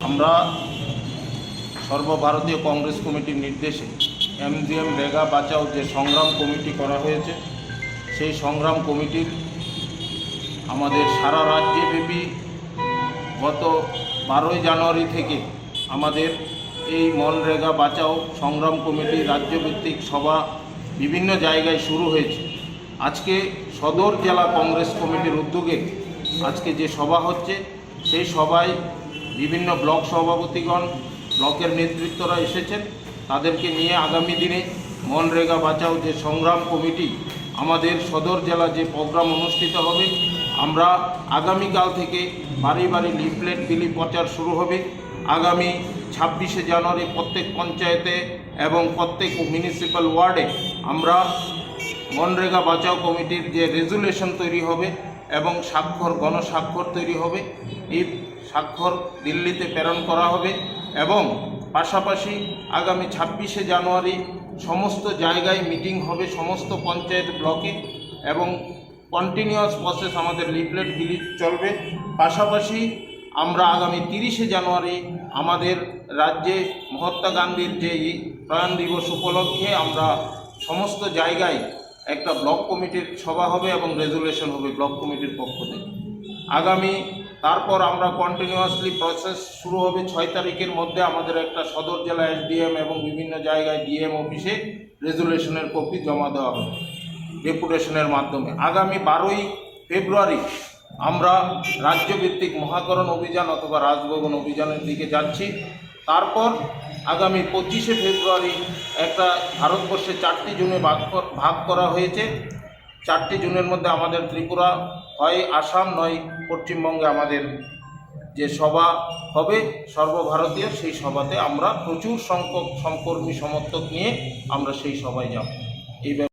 আমরা সর্বভারতীয় কংগ্রেস কমিটির নির্দেশে এমজিএম রেগা বাঁচাও যে সংগ্রাম কমিটি করা হয়েছে, সেই সংগ্রাম কমিটির আমাদের সারা রাজ্যব্যাপী গত 12ই জানুয়ারি থেকে আমাদের এই মনরেগা বাঁচাও সংগ্রাম কমিটির রাজ্যভিত্তিক সভা বিভিন্ন জায়গায় শুরু হয়েছে। আজকে সদর জেলা কংগ্রেস কমিটির উদ্যোগে আজকে যে সভা হচ্ছে, সেই সভায় বিভিন্ন ব্লক সভাপতিগণ, ব্লকের নেতৃত্বরা এসেছেন। তাদেরকে নিয়ে আগামী দিনে মনরেগা বাঁচাও যে সংগ্রাম কমিটি আমাদের সদর জেলা যে প্রোগ্রাম অনুষ্ঠিত হবে, আমরা আগামীকাল থেকে বাড়ি বাড়ি লিফলেট বিলি প্রচার শুরু হবে। আগামী 26শে জানুয়ারি প্রত্যেক পঞ্চায়েতে এবং প্রত্যেক মিউনিসিপ্যাল ওয়ার্ডে আমরা মনরেগা বাঁচাও কমিটির যে রেজুলেশন তৈরি হবে এবং গণস্বাক্ষর তৈরি হবে, এই স্বাক্ষর দিল্লিতে প্রেরণ করা হবে। এবং পাশাপাশি আগামী 26শে জানুয়ারি সমস্ত জায়গায় মিটিং হবে, সমস্ত পঞ্চায়েত ব্লকে, এবং কন্টিনিউয়াস প্রসেস আমাদের লিফলেট বিলি চলবে। পাশাপাশি আমরা আগামী 30শে জানুয়ারি আমাদের রাজ্যে মহাত্মা গান্ধীর যে প্রয়াণ দিবস উপলক্ষে আমরা সমস্ত জায়গায় একটা ব্লক কমিটির সভা হবে এবং রেজুলেশন হবে ব্লক কমিটির পক্ষ থেকে। তারপর আমরা কন্টিনিউয়াসলি প্রসেস শুরু হবে। 6 তারিখের মধ্যে আমাদের একটা সদর জেলা এসডিএম এবং বিভিন্ন জায়গায় ডিএম অফিসে রেজুলেশনের কপি জমা দেওয়া হবে ডেপুটেশনের মাধ্যমে। আগামী 12ই ফেব্রুয়ারি আমরা রাজ্যভিত্তিক মহাকরণ অভিযান অথবা রাজভবন অভিযানের দিকে যাচ্ছি। তারপর আগামী 25শে ফেব্রুয়ারি একটা ভারতবর্ষে 4টি জোনে ভাগ করা হয়েছে। 4টি জোনের মধ্যে আমাদের ত্রিপুরা, হয় আসাম, নয় পশ্চিমবঙ্গে আমাদের যে সভা হবে সর্বভারতীয়, সেই সভাতে আমরা প্রচুর সংখ্যক সমকর্মী সমর্থক নিয়ে আমরা সেই সভায় যাব। এই